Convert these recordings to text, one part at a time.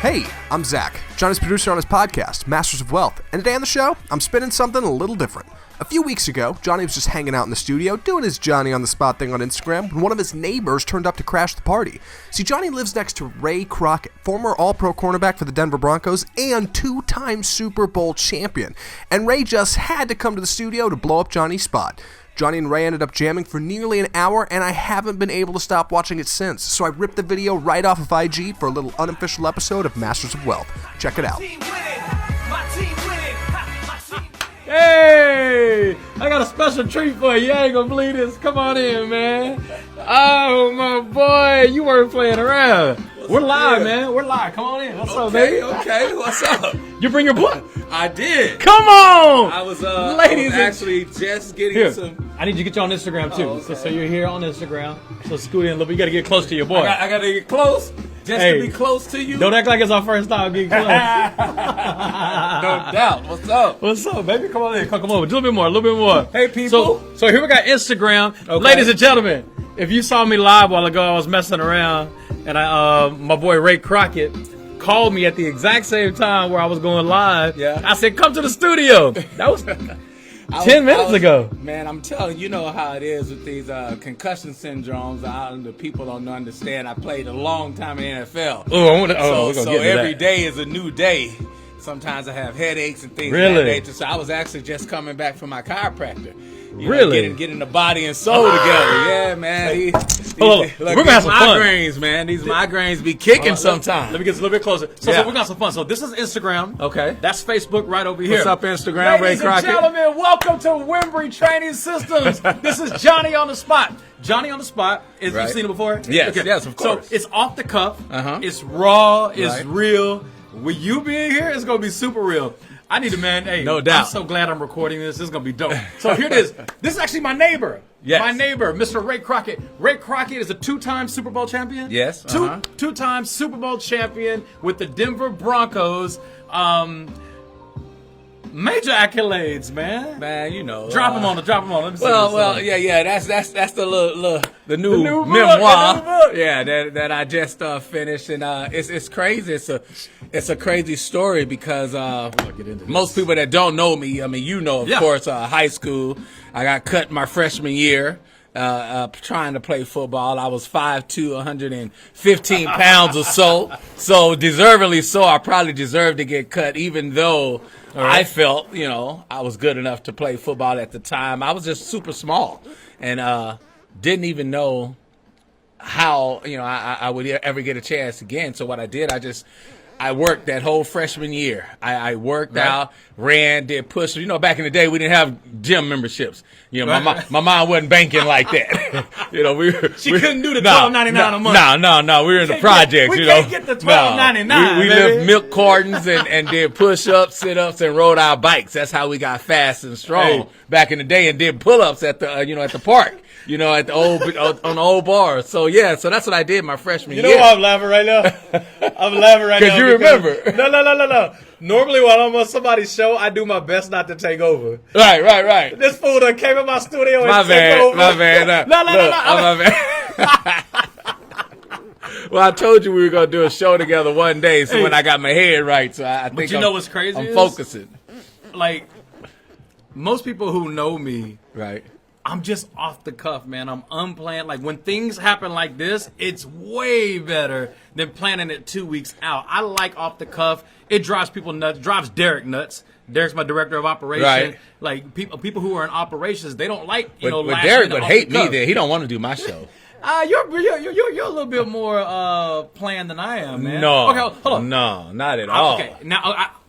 Hey, I'm Zach, Johnny's producer on his podcast, Masters of Wealth, and today on the show, I'm spinning something a little different. A few weeks ago, Johnny was just hanging out in the studio, doing his Johnny on the spot thing on Instagram, when one of his neighbors turned up to crash the party. See, Johnny lives next to Ray Crockett, former All-Pro cornerback for the Denver Broncos and two-time Super Bowl champion. And Ray just had to come to the studio to blow up Johnny's spot. Johnny and Ray ended up jamming for nearly an hour, and I haven't been able to stop watching it since. So I ripped the video right off of IG for a little unofficial episode of Masters of Wealth. Check it out. Hey, I got a special treat for you. You ain't gonna believe this. Come on in, man. Oh, my boy, you weren't playing around. We're live, man. We're live. Come on in. What's up, baby? Okay, what's up? You bring your book? I did. Come on! I was Ladies actually just getting here. some. I need you to get you on Instagram, too. Oh, okay. So you're here on Instagram. So scoot in a little bit. You got to get close to your boy. I got to get close just to be close to you. Don't act like it's our first time getting close. No doubt. What's up? What's up, baby? Come on in. Come over. Just a little bit more. Hey, people. So here we got Instagram. Okay. Ladies and gentlemen, if you saw me live a while ago, I was messing around, and my boy Ray Crockett called me at the exact same time where I was going live. Yeah. I said, come to the studio. That was 10 minutes ago. Man, I'm telling you, you know how it is with these concussion syndromes. The people don't understand. I played a long time in NFL. So every day is a new day. Sometimes I have headaches and things of that nature. So I was actually just coming back from my chiropractor. You know, getting the body and soul together. Yeah, man. We're gonna have some fun. Migraines, man. These migraines be kicking sometimes. Let me get a little bit closer. So we're gonna have some fun. So this is Instagram. Okay. That's Facebook right over here. What's up, Instagram? Ray Crockett. Ladies and gentlemen, welcome to Wimbrey Training Systems. This is Johnny on the Spot. Johnny on the Spot. You've seen it before? Yes, yes, of course. So it's off the cuff. It's raw. It's real. With you being here, it's gonna be super real. I need a man. Hey, no doubt. I'm so glad I'm recording this. This is gonna be dope. So here it is. This is actually my neighbor. Yes. My neighbor, Mr. Ray Crockett. Ray Crockett is a two-time Super Bowl champion. Yes. Two-time Super Bowl champion with the Denver Broncos. Major accolades, man. Man, you know. Drop them on. Let me see yeah. That's the new book, memoir. the new book. Yeah, that I just finished, and it's crazy. It's a crazy story because most people that don't know me, I mean, you know, of course, high school. I got cut my freshman year. Trying to play football. I was 5'2", 115 pounds or so. So deservedly so, I probably deserved to get cut, even though I felt, you know, I was good enough to play football at the time. I was just super small and didn't even know how, you know, I would ever get a chance again. So what I did, I worked that whole freshman year. I worked out, ran, did push. You know, back in the day, we didn't have gym memberships. You know, my mom wasn't banking like that. You know, she couldn't do the $12.99 a month. No. We were in the projects. We can't get the $12.99. We lived milk cartons and did push-ups, sit-ups, and rode our bikes. That's how we got fast and strong back in the day, and did pull-ups at the at the park. You know, at the old on the old bar. So so that's what I did my freshman year. You know why I'm laughing right now? I'm laughing right now because you remember. No. Normally when I'm on somebody's show, I do my best not to take over. Right. This fool done came in my studio and took over. My bad. No. My bad. Well, I told you we were gonna do a show together one day. So when I got my head right, so I think. But you know what's crazy? I'm focusing. Like most people who know me, right. I'm just off the cuff, man. I'm unplanned. Like, when things happen like this, it's way better than planning it 2 weeks out. I like off the cuff. It drives people nuts. Drives Derek nuts. Derek's my director of operations. Right. Like, people who are in operations, they don't like, But Derek would hate me there. He don't want to do my show. You're a little bit more planned than I am, man. No. Okay, hold on. No, not at all. Okay, now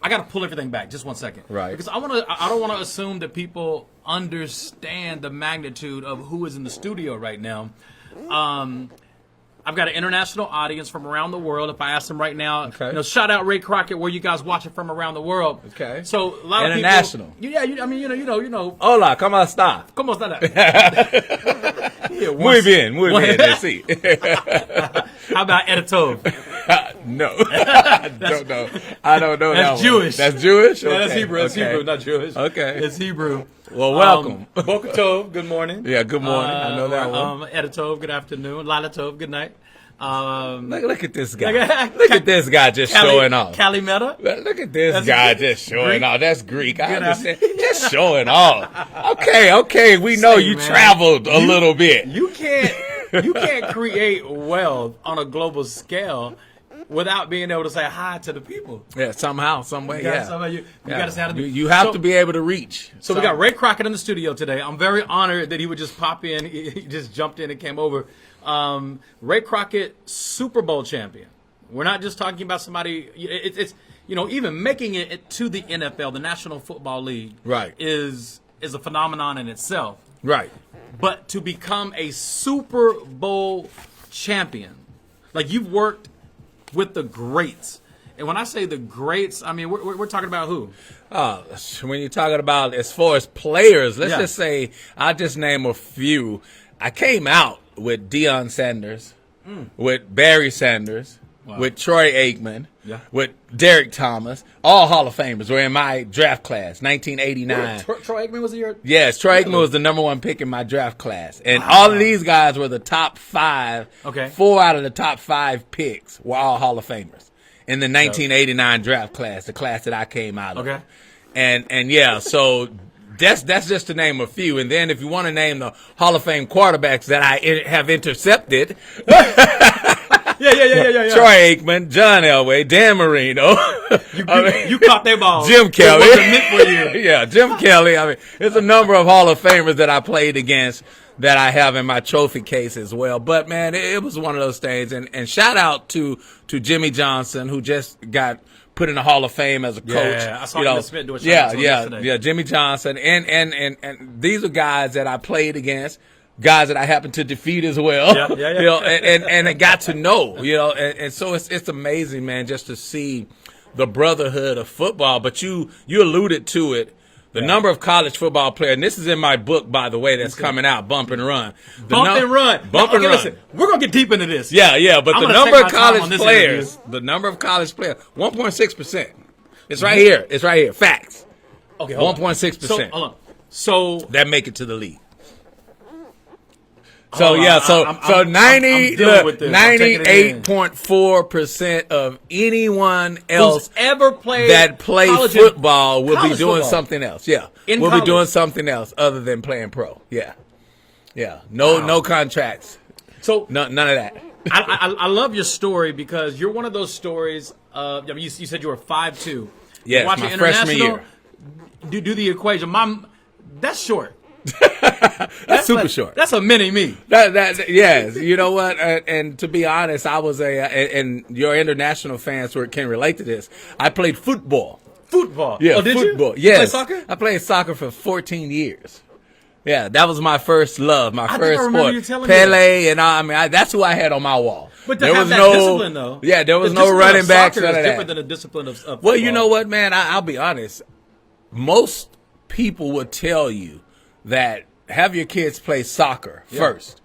I got to pull everything back. Just 1 second. Right. Because I don't want to assume that people understand the magnitude of who is in the studio right now. I've got an international audience from around the world. If I ask them right now, shout out Ray Crockett, where you guys watching from around the world. Okay. So a lot international. of people. Yeah, you know. Hola, ¿cómo está? ¿Cómo está? Muy bien. Let's see. How about Editov? No. I don't know. That's Jewish. That's Jewish? Yeah, okay. that's Hebrew. That's Hebrew, not Jewish. Okay. It's Hebrew. Well, welcome. Boker Tov, good morning. Yeah, good morning. I know that one. Editov, good afternoon. Lala Tov, good night. Look at this guy. Look at this guy just showing off. Calimeta. Look at this guy just showing off. That's Greek. I understand. Just showing off. Okay. We know you traveled a little bit. You can't create wealth on a global scale without being able to say hi to the people. Yeah, somehow, some way. Yeah. You got to say how to do. You have to be able to reach. So we got Ray Crockett in the studio today. I'm very honored that he would just pop in. He just jumped in and came over. Ray Crockett, Super Bowl champion. We're not just talking about somebody. It's even making it to the NFL, the National Football League, right, is a phenomenon in itself. Right. But to become a Super Bowl champion, like you've worked with the greats. And when I say the greats, I mean, we're talking about who? When you're talking about as far as players, let's just say, I'll just name a few. I came out with Deion Sanders, with Barry Sanders, with Troy Aikman, with Derek Thomas. All Hall of Famers were in my draft class, 1989. Troy Aikman was your? Yes, Troy Aikman was the number one pick in my draft class. And all of these guys were the top 5. Okay. 4 out of the top 5 picks were all Hall of Famers in the 1989 draft class, the class that I came out of. Okay. And yeah, so that's just to name a few. And then if you want to name the Hall of Fame quarterbacks that I have intercepted. Yeah. Troy Aikman, John Elway, Dan Marino. You caught their ball. Jim Kelly. It wasn't meant for you. Yeah, Jim Kelly. I mean, there's a number of Hall of Famers that I played against that I have in my trophy case as well. But, man, it was one of those things. And shout out to Jimmy Johnson, who just got put in the Hall of Fame as a coach. Yeah, I saw him Smith do a show yesterday. Yeah, Jimmy Johnson. And these are guys that I played against. Guys that I happened to defeat as well, and I got to know, and so it's amazing, man, just to see the brotherhood of football. But you alluded to it, the number of college football players, and this is in my book, by the way, that's coming out, Bump and Run. Bump and Run. Listen, we're gonna get deep into this. Yeah, but the number of college players, 1.6%. It's right here. Facts. Okay, 1.6%. So that make it to the league. So 98.4% of anyone else ever played that plays football will be doing something else. Yeah, will be doing something else other than playing pro. Yeah. No contracts. So none of that. I love your story because you're one of those stories. You said you were 5'2". Yes, my freshman year. Do the equation. That's short. That's super short. That's a mini me. Yes. You know what? And to be honest, I was and your international fans can relate to this. I played football. Football? Yeah, did football. You? Yes. Play soccer? I played soccer for 14 years. Yeah, that was my first love, my first sport. You telling Pele and that's who I had on my wall. But there was no discipline, though. Yeah, there was no running backs. Soccer is different than the discipline of football. Well, you know what, man? I'll be honest. Most people would tell you that have your kids play soccer first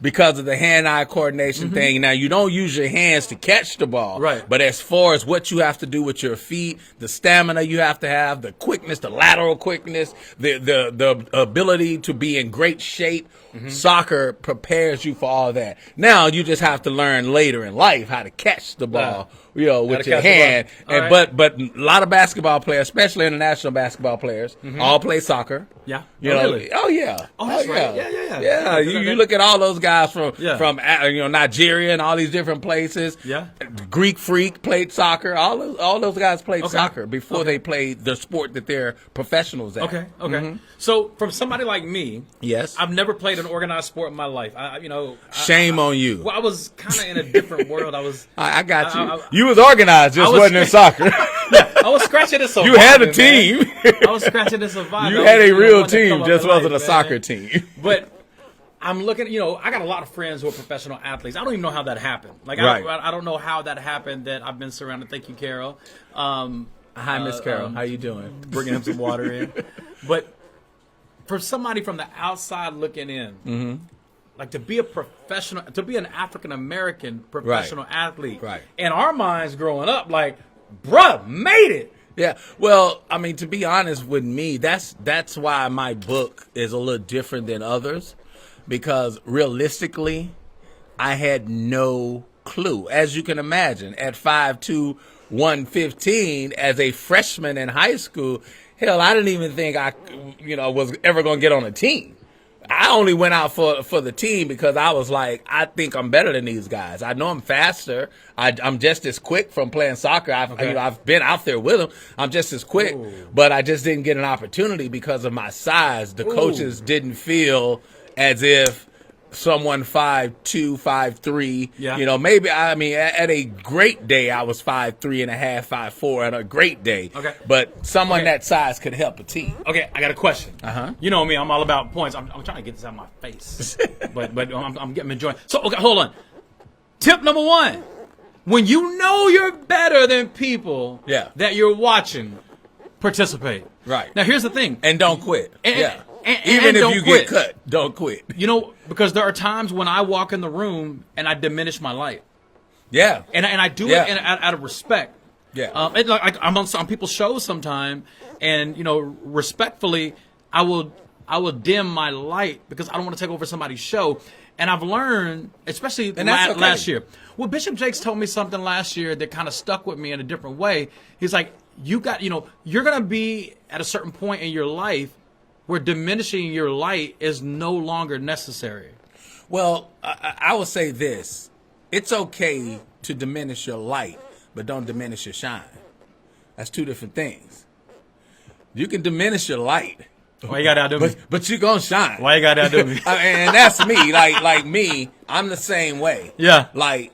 because of the hand-eye coordination thing. Now, you don't use your hands to catch the ball. Right. But as far as what you have to do with your feet, the stamina you have to have, the quickness, the lateral quickness, the ability to be in great shape, soccer prepares you for all that. Now, you just have to learn later in life how to catch the ball. With your hand. And but a lot of basketball players, especially international basketball players, all play soccer. Yeah. Really? Oh yeah. Oh, that's right. Yeah. You look at all those guys from Nigeria and all these different places. Yeah. Greek Freak played soccer. All those guys played soccer before they played the sport that they're professionals at. Okay. So from somebody like me, yes, I've never played an organized sport in my life. Shame on you. Well, I was kind of in a different world. I got you. You was organized, just wasn't in soccer. I was scratching to survive. You had a team. I was scratching to survive. You had a real team, just wasn't a soccer team. But I'm looking, I got a lot of friends who are professional athletes. I don't even know how that happened. I don't know how that happened that I've been surrounded. Thank you, Carol. Hi, Miss Carol. How you doing? Bringing him some water in. But for somebody from the outside looking in, like to be a professional, to be an African-American professional athlete. Right. In our minds growing up, like, bruh, made it. Yeah. Well, I mean, to be honest with me, that's why my book is a little different than others, because realistically, I had no clue. As you can imagine, at 5'2", 115, as a freshman in high school, hell, I didn't even think I, was ever going to get on a team. I only went out for the team because I was like, I think I'm better than these guys. I know I'm faster. I'm just as quick from playing soccer. I've been out there with them. I'm just as quick, but I just didn't get an opportunity because of my size. The coaches didn't feel as if someone 5'2", 5'3", maybe, at a great day, I was 5'3" and a half, 5'4" at a great day. Okay. But someone that size could help a team. Okay, I got a question. Uh-huh. You know me, I'm all about points. I'm trying to get this out of my face. but I'm getting enjoying. So, okay, hold on. Tip number 1. When you know you're better than people that you're watching, participate. Right. Now, here's the thing. And don't quit. Even if you get cut, don't quit. Because there are times when I walk in the room and I diminish my light. Yeah. And I do it out of respect. Yeah. I'm on people's shows sometime, and respectfully, I will dim my light because I don't want to take over somebody's show. And I've learned, especially last year. Well, Bishop Jakes told me something last year that kind of stuck with me in a different way. He's like, you're going to be at a certain point in your life where diminishing your light is no longer necessary. Well, I will say this. It's okay to diminish your light, but don't diminish your shine. That's two different things. You can diminish your light. Why you got to outdo me? But you're going to shine. Why you got to outdo me? And that's me. Like me, I'm the same way. Yeah. Like,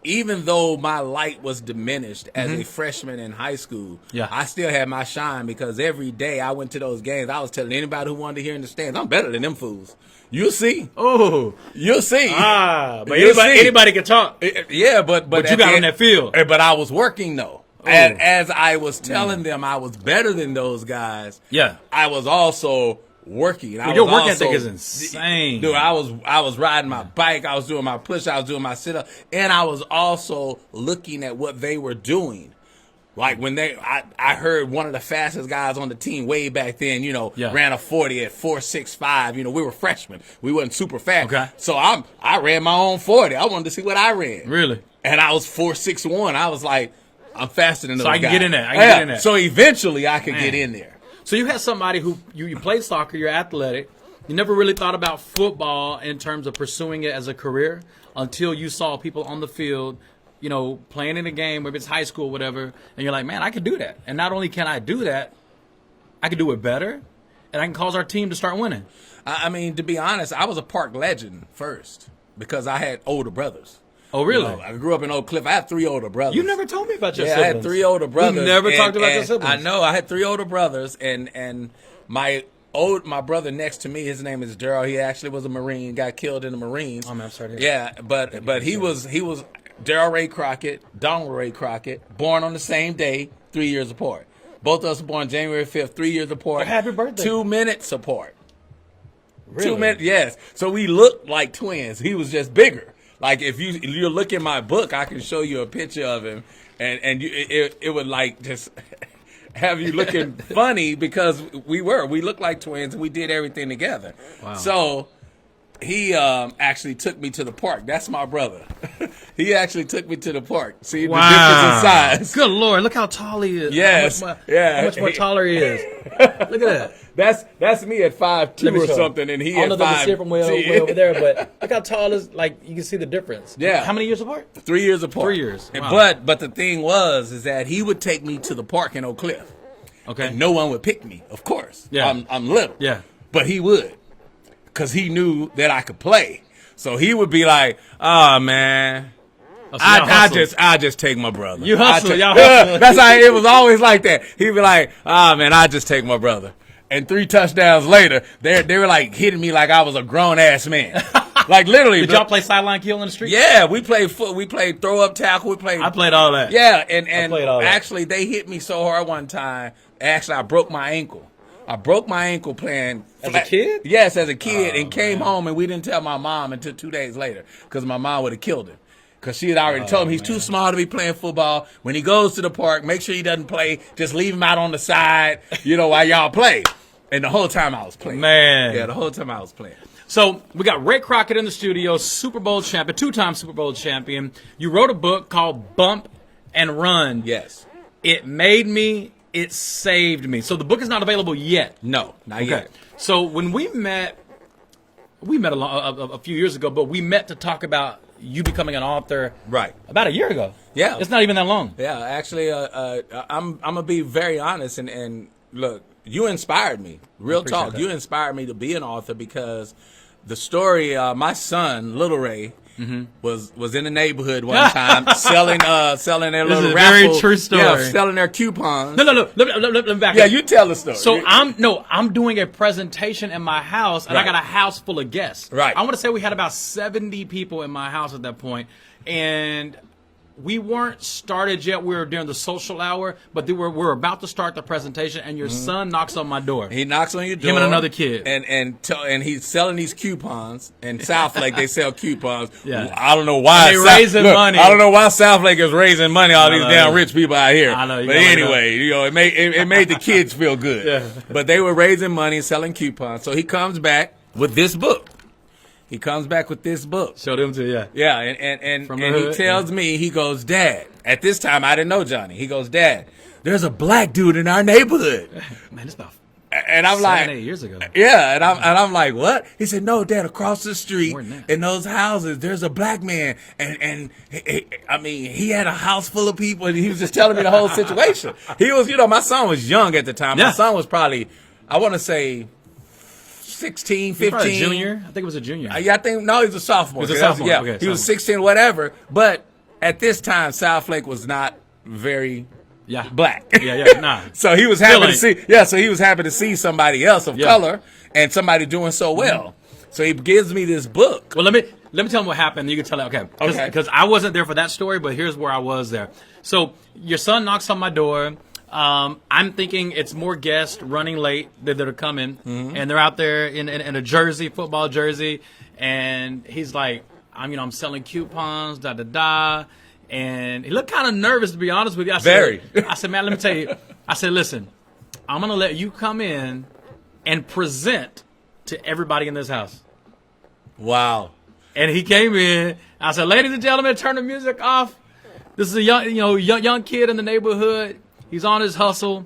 even though my light was diminished as a freshman in high school, I still had my shine because every day I went to those games, I was telling anybody who wanted to hear in the stands, I'm better than them fools. You'll see. Oh. You'll see. But anybody can talk. Yeah, but you got on that field. But I was working, though. And as I was telling them I was better than those guys, I was also working. Your work ethic is insane. Dude, I was riding my bike, I was doing my push, I was doing my sit-up, and I was also looking at what they were doing. Like when I heard one of the fastest guys on the team way back then, ran a 40 at 4.65. We were freshmen. We wasn't super fast. Okay. So I ran my own 40. I wanted to see what I ran. Really? And I was 4.61. I was like, I'm faster than those guys. So I can get in there. I can get in there. So eventually I could get in there. So you had somebody who you played soccer, you're athletic. You never really thought about football in terms of pursuing it as a career until you saw people on the field, playing in a game, whether it's high school or whatever, and you're like, man, I can do that. And not only can I do that, I can do it better, and I can cause our team to start winning. I mean, to be honest, I was a park legend first because I had older brothers. Oh, really? I grew up in Oak Cliff. I had 3 older brothers. You never told me about your siblings. I had 3 older brothers. You never talked about your siblings. I know. I had 3 older brothers, and my brother next to me, his name is Daryl. He actually was a Marine, got killed in the Marines. Oh, man, I'm sorry. Yeah, but he was Daryl Ray Crockett, Donald Ray Crockett, born on the same day, 3 years apart. Both of us born January 5th, 3 years apart. Well, happy birthday. 2 minutes apart. Really? 2 minutes, yes. So we looked like twins. He was just bigger. Like if you look in my book, I can show you a picture of him, and it would like just have you looking funny because we looked like twins and we did everything together. Wow. So he actually took me to the park. That's my brother. He actually took me to the park. See the difference in size. Good Lord, look how tall he is. Yes. How much more taller he is. Look at that. That's me at 5'2" or something, and he at 5'10". I don't know if you see it from way over there, but look how tall is. Like you can see the difference. Yeah. How many years apart? 3 years apart. 3 years. Wow. But the thing is that he would take me to the park in Oak Cliff. Okay. And no one would pick me, of course. Yeah. I'm little. Yeah. But he would, because he knew that I could play. So he would be like, "Oh man." I just take my brother. You hustle, y'all hustle. That's how it was always like that. He'd be like, man, I just take my brother. And 3 touchdowns later, they were like hitting me like I was a grown ass man. Like literally. Did y'all play sideline kill in the street? Yeah, we played throw up tackle. I played all that. Yeah, and actually they hit me so hard one time. Actually, I broke my ankle. I broke my ankle playing. As a kid? Yes, as a kid, and came home, and we didn't tell my mom until 2 days later because my mom would have killed him. Because she had already told him he's too small to be playing football. When he goes to the park, make sure he doesn't play. Just leave him out on the side, while y'all play. And the whole time I was playing. Man. Yeah, the whole time I was playing. So we got Ray Crockett in the studio, Super Bowl champion, 2-time Super Bowl champion. You wrote a book called Bump and Run. Yes. It made me. It saved me. So the book is not available yet. No, not yet. So when we met a few years ago, but we met to talk about you becoming an author. Right. About a year ago. Yeah. It's not even that long. Yeah, actually, I'm gonna be very honest and look, you inspired me. Real talk, that. You inspired me to be an author because the story, my son, Little Ray, was in the neighborhood one time selling their This little is a raffle. very true story. Yeah, selling their coupons. No. Let me back Yeah, up. you tell the story. So I'm doing a presentation in my house, and I got a house full of guests. Right. I want to say we had about 70 people in my house at that point, and we weren't started yet. We were during the social hour, but we're about to start the presentation, and your son knocks on my door. He knocks on your door. Him and another kid. And he's selling these coupons. In Southlake, they sell coupons. Yeah. I don't know why. And they raising money. I don't know why Southlake is raising money. All these damn rich people out here. I know. But anyway, it made the kids feel good. Yeah. But they were raising money, selling coupons. So he comes back with this book. Show them to you. Yeah, and he tells me, he goes, Dad, at this time I didn't know Johnny. He goes, Dad, there's a black dude in our neighborhood. Man, it's about and I'm 7-8 years ago. Yeah, and I'm like, what? He said, no, Dad, across the street More than that. in those houses, there's a black man, and he had a house full of people, and he was just telling me the whole situation. He was, my son was young at the time. Yeah. My son was probably, I want to say, 16, 15. A junior? I think it was a junior. Yeah, I think, no, he was a sophomore. He was a sophomore. Yeah, Okay, he was 16, whatever. But at this time, Southlake was not very black. Nah. So he was happy to see. Yeah, so he was happy to see somebody else of color and somebody doing so well. So he gives me this book. Well, let me tell him what happened. You can tell it. Okay. Because I wasn't there for that story, but here's where I was there. So your son knocks on my door. I'm thinking it's more guests running late that are coming, and they're out there in a jersey, football jersey, and he's like, I'm selling coupons, and he looked kind of nervous, to be honest with you. I said, man, let me tell you. I said, listen, I'm gonna let you come in and present to everybody in this house. Wow. And he came in. I said, ladies and gentlemen, turn the music off. This is a young kid in the neighborhood. He's on his hustle.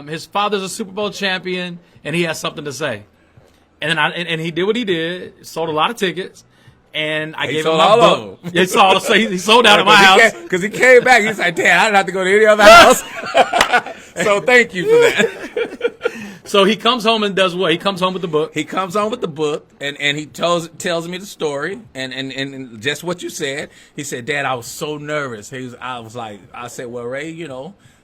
His father's a Super Bowl champion, and he has something to say. And then and he did what he did. Sold a lot of tickets, and I gave him my book. He sold out at my house because he came back. He's like, "Damn, I didn't have to go to any other house." So thank you for that. So he comes home and does what? He comes home with the book. He comes home with the book, and he tells me the story, and just what you said. He said, "Dad, I was so nervous." I said, "Well, Ray,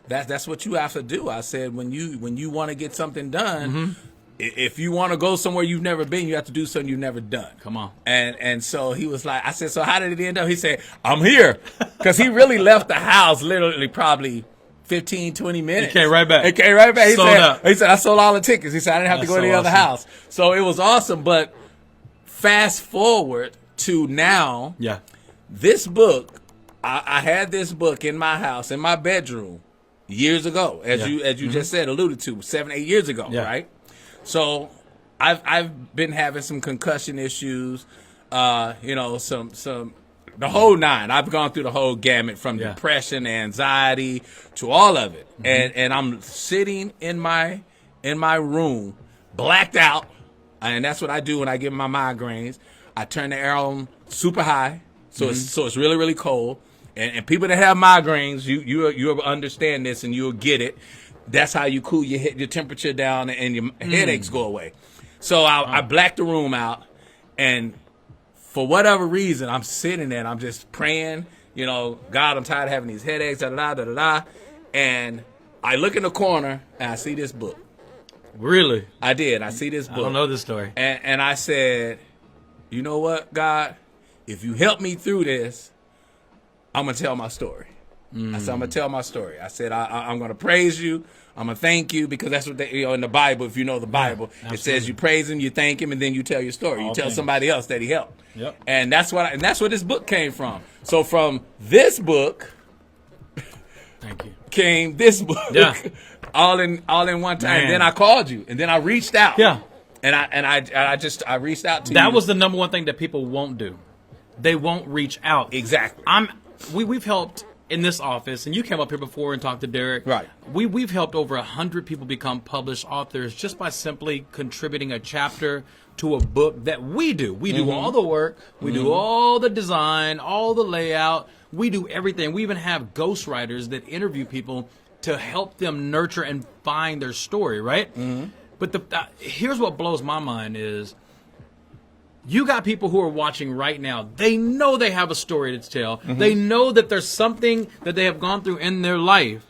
that's what you have to do." I said, when you want to get something done, if you want to go somewhere you've never been, you have to do something you've never done. Come on. And so he was like, I said, so how did it end up? He said, I'm here. Because he really left the house literally probably 15, 20 minutes. He came right back. He said, I sold all the tickets. He said, I didn't have to go to the other house. So it was awesome. But fast forward to now, this book, I had this book in my house, in my bedroom, years ago, as you just said, alluded to, 7-8 years ago, right? So I've been having some concussion issues, the whole nine. I've gone through the whole gamut from depression, anxiety, to all of it. And I'm sitting in my room, blacked out, and that's what I do when I get my migraines. I turn the air on super high, so it's really, really cold. And people that have migraines, you understand this and you'll get it. That's how you cool your temperature down and your headaches go away. So I blacked the room out, and for whatever reason, I'm sitting there and I'm just praying, God, I'm tired of having these headaches, and I look in the corner and I see this book. Really? I did. I see this book. I don't know this story. And I said, you know what, God, if you help me through this, I'm going to tell my story. I said, I'm going to tell my story. I said, I'm going to praise you. I'm going to thank you, because that's what in the Bible, if you know the Bible, it says you praise him, you thank him, and then you tell your story. You tell somebody else that he helped. Yep. And that's where this book came from. So from this book thank you. Came this book. Yeah. all in one time. And then I called you, and then I reached out. Yeah. And I reached out to you. That was the number one thing that people won't do. They won't reach out. Exactly. We've helped in this office, and you came up here before and talked to Derek. Right. We've helped over 100 people become published authors just by simply contributing a chapter to a book that we do. We do all the work. We do all the design, all the layout. We do everything. We even have ghostwriters that interview people to help them nurture and find their story, right? But here's what blows my mind is you got people who are watching right now. They know they have a story to tell. They know that there's something that they have gone through in their life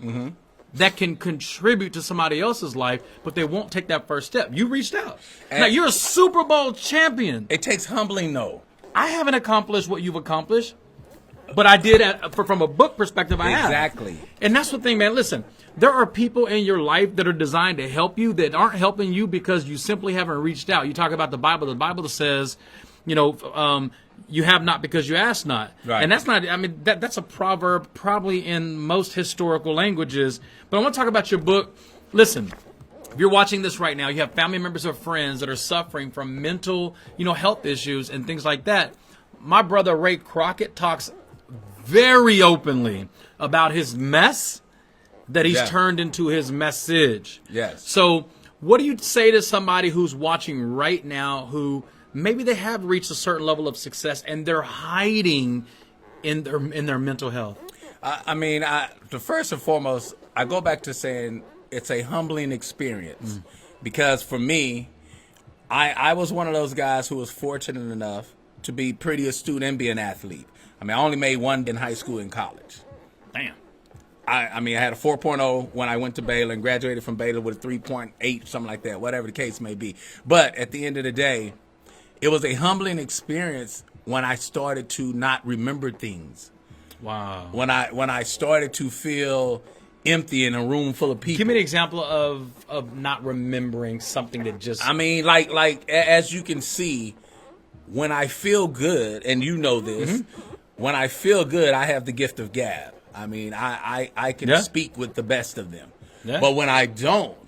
that can contribute to somebody else's life, but they won't take that first step. You reached out. Now, you're a Super Bowl champion. It takes humbling, no. I haven't accomplished what you've accomplished, but I did from a book perspective, I have. Exactly. And that's the thing, man. Listen, there are people in your life that are designed to help you that aren't helping you because you simply haven't reached out. You talk about the Bible. The Bible says, you have not because you ask not. Right. And that's not, that's a proverb probably in most historical languages. But I want to talk about your book. Listen, if you're watching this right now, you have family members or friends that are suffering from mental, health issues and things like that. My brother Ray Crockett talks very openly about his mess that he's turned into his message. Yes. So what do you say to somebody who's watching right now who maybe they have reached a certain level of success and they're hiding in their mental health? The first and foremost, I go back to saying it's a humbling experience because for me, I was one of those guys who was fortunate enough to be pretty astute and be an athlete. I only made one in high school and college. Damn. I had a 4.0 when I went to Baylor and graduated from Baylor with a 3.8, something like that, whatever the case may be. But at the end of the day, it was a humbling experience when I started to not remember things. Wow. When I started to feel empty in a room full of people. Give me an example of not remembering something that just... like as you can see, when I feel good, and you know this, when I feel good, I have the gift of gab. I can speak with the best of them. Yeah. But when I don't,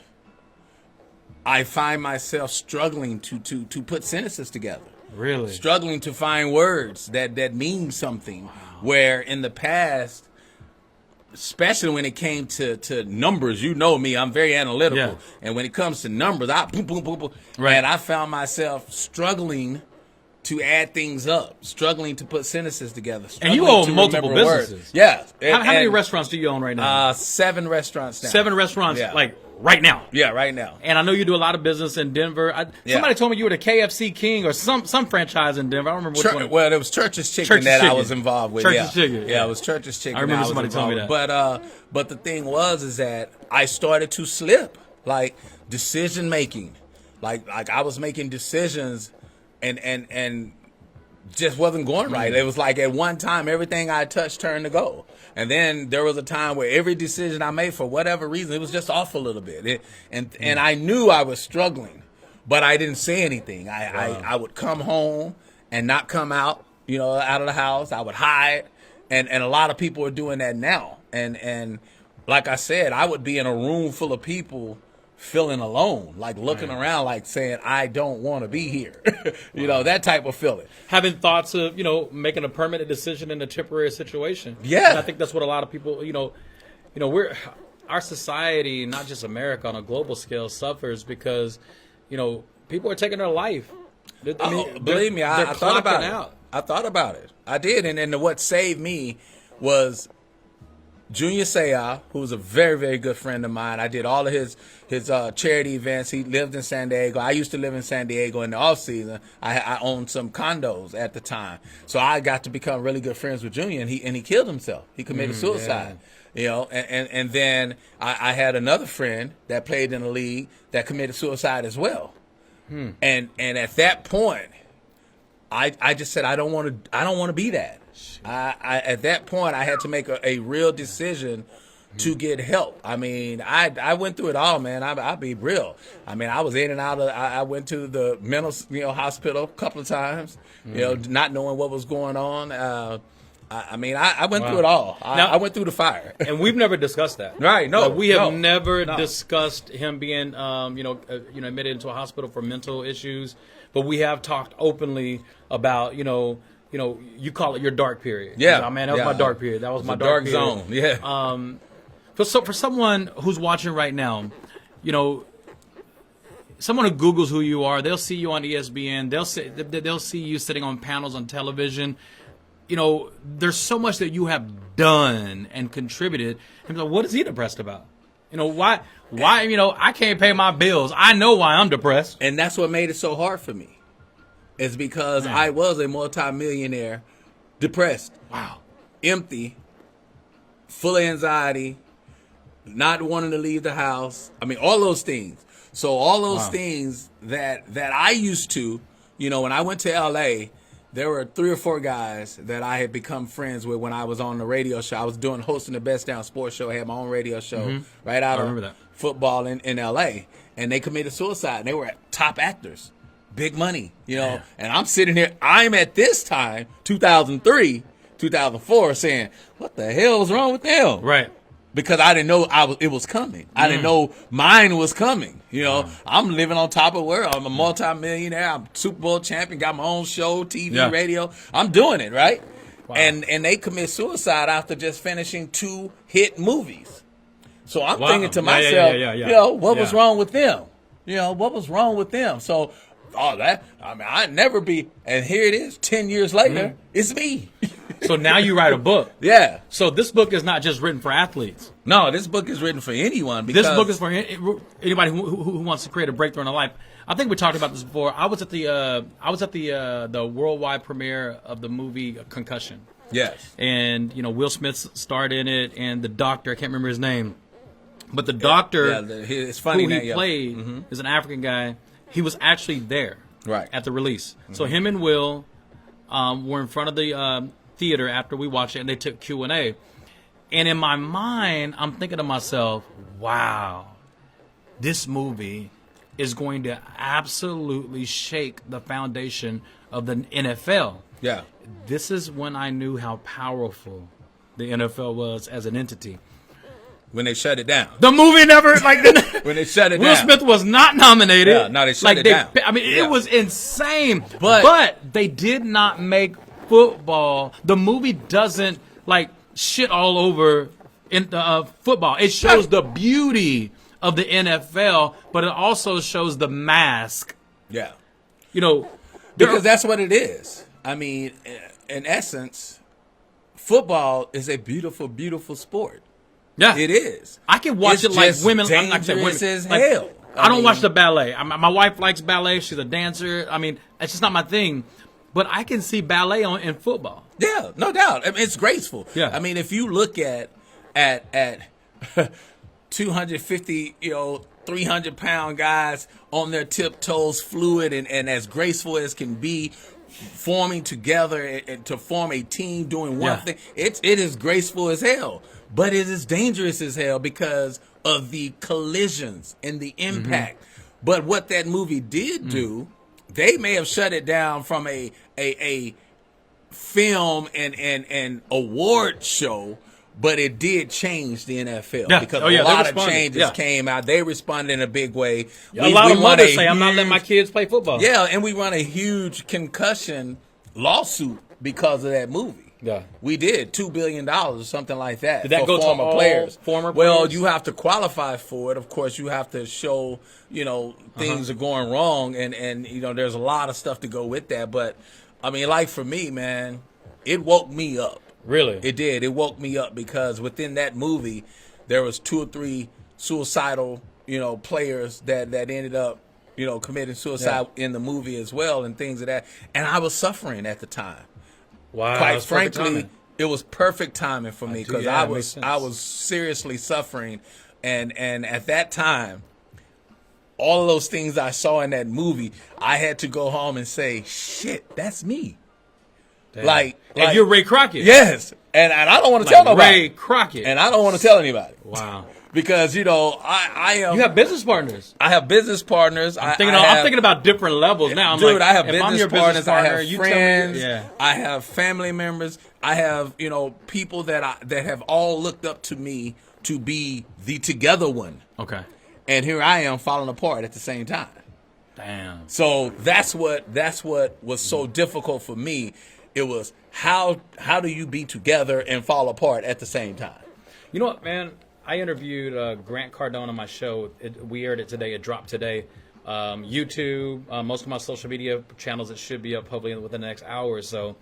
I find myself struggling to put sentences together. Really? Struggling to find words that mean something. Wow. Where in the past, especially when it came to numbers, you know me, I'm very analytical. Yeah. And when it comes to numbers, boom. Right. And I found myself struggling to add things up, struggling to put sentences together. And you own multiple businesses. Words. Yeah. How many restaurants do you own right now? 7 restaurants now. 7 restaurants, right now. Yeah, right now. And I know you do a lot of business in Denver. Somebody told me you were the KFC King or some franchise in Denver. I don't remember which one. Well, it was Church's Chicken I was involved with. Church's Chicken. Yeah, it was Church's Chicken. I remember somebody telling me that. But the thing is that I started to slip, like decision making, like I was making decisions, and just wasn't going right. It was like at one time everything I touched turned to gold. And then there was a time where every decision I made for whatever reason, it was just off a little bit. And I knew I was struggling, but I didn't say anything. I would come home and not come out of the house. I would hide. And a lot of people are doing that now. And like I said, I would be in a room full of people feeling alone, like looking around, like saying, I don't want to be here. That type of feeling. Having thoughts of, making a permanent decision in a temporary situation. Yeah. And I think that's what a lot of people, our society, not just America on a global scale, suffers because, people are taking their life. Believe me, I thought about it. I thought about it. I did. And what saved me was Junior Seau, who was a very, very good friend of mine. I did all of his charity events. He lived in San Diego. I used to live in San Diego in the off season. I owned some condos at the time, so I got to become really good friends with Junior. And he killed himself. He committed suicide. Yeah. And then I had another friend that played in the league that committed suicide as well. And at that point, I just said I don't want to be that. At that point, I had to make a real decision to get help. I went through it all, man. I'll be real. I was in and out of. I went to the mental, hospital a couple of times. Not knowing what was going on. I mean, I went through it all. I went through the fire. And we've never discussed that. Right, no. We have never discussed him being, admitted into a hospital for mental issues. But we have talked openly about, you call it your dark period. Yeah. Man, that was my dark period. That was my dark period. Zone. Yeah. For someone who's watching right now, someone who Googles who you are, they'll see you on ESPN. They'll see you sitting on panels on television. There's so much that you have done and contributed. And like, what is he depressed about? Why, I can't pay my bills. I know why I'm depressed. And that's what made it so hard for me. It's because I was a multimillionaire, depressed. Wow. Empty, full of anxiety, not wanting to leave the house. I mean, all those things. So all those things that I used to, when I went to L.A., there were 3 or 4 guys that I had become friends with when I was on the radio show. I was hosting the Best Down Sports Show. I had my own radio show right out of football in L.A. And they committed suicide. And they were top actors, big money, And I'm sitting here. I'm at this time, 2003, 2004, saying, what the hell was wrong with them? Right. Because I didn't know it was coming. I didn't know mine was coming. I'm living on top of the world. I'm a multimillionaire. I'm Super Bowl champion. Got my own show, TV, radio. I'm doing it, right? Wow. And they commit suicide after just finishing 2 hit movies. So I'm thinking to myself, what was wrong with them? What was wrong with them? So I'd never be. And here it is, 10 years later, it's me. So now you write a book. Yeah. So this book is not just written for athletes. No, this book is written for anyone. Because this book is for anybody who wants to create a breakthrough in their life. I think we talked about this before. I was at the worldwide premiere of the movie Concussion. Yes. And Will Smith starred in it, and the doctor, I can't remember his name, but the doctor it's funny who he played is an African guy. He was actually there at the release. So him and Will were in front of the theater after we watched it, and they took Q&A. And in my mind, I'm thinking to myself, wow, this movie is going to absolutely shake the foundation of the NFL. Yeah. This is when I knew how powerful the NFL was as an entity. When they shut it down. The movie never, when they shut it Will down. Will Smith was not nominated. Yeah, no, they shut it down. I mean, it was insane. But they did not make football. The movie doesn't, shit all over in football. It shows the beauty of the NFL, but it also shows the mask. Yeah. Because that's what it is. I mean, in essence, football is a beautiful, beautiful sport. Yeah. It is. I can watch it like women. Dangerous as hell. I don't watch the ballet. My wife likes ballet. She's a dancer. I mean, it's just not my thing. But I can see ballet in football. Yeah, no doubt. I mean, it's graceful. Yeah. I mean, if you look at 250, 300-pound guys on their tiptoes, fluid and as graceful as can be, forming together and to form a team doing one thing, it is graceful as hell. But it is dangerous as hell because of the collisions and the impact. But what that movie did do, they may have shut it down from a film and award show, but it did change the NFL because a lot of changes came out. They responded in a big way. A lot of mothers say, I'm not letting my kids play football. Yeah, and we run a huge concussion lawsuit because of that movie. Yeah, we did $2 billion or something like that. Did that go former to players? Former well, players? You have to qualify for it. Of course, you have to show things are going wrong, and there's a lot of stuff to go with that. But I mean, for me, man, it woke me up. Really, it did. It woke me up because within that movie, there was 2 or 3 suicidal players that ended up committing suicide in the movie as well, and things of that. And I was suffering at the time. Wow! Quite frankly, it was perfect timing for me because I was seriously suffering, and at that time, all of those things I saw in that movie, I had to go home and say, "Shit, that's me." Damn. Like you're Ray Crockett. Yes, and I don't want to tell nobody. Ray Crockett, and I don't want to tell anybody. Wow. because I am. You have business partners. I have business partners. I'm thinking about different levels now. I'm dude, like, I have if business I'm your partners. business partner, I have you friends. tell me, I have family members. I have people that have all looked up to me to be the together one. Okay. And here I am falling apart at the same time. Damn. So that's what was so difficult for me. It was how do you be together and fall apart at the same time? You know what, man? I interviewed Grant Cardone on my show. We aired it today. It dropped today. YouTube, most of my social media channels. It should be up hopefully within the next hour or so.